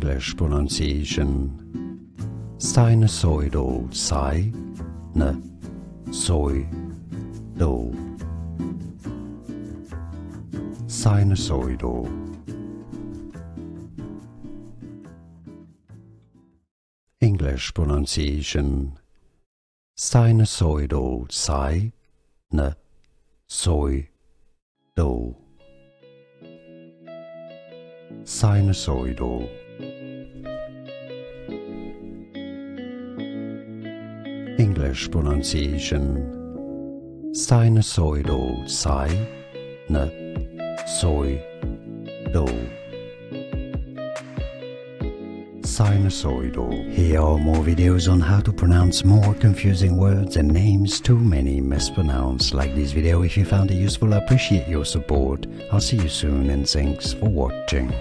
English pronunciation sinusoidal, sinusoidal. English pronunciation sinusoidal, sinusoidal. English pronunciation sinusoidal, sinusoidal. Here are more videos on how to pronounce more confusing words and names too many mispronounced. Like this video if you found it useful. I appreciate your support. I'll see you soon and thanks for watching.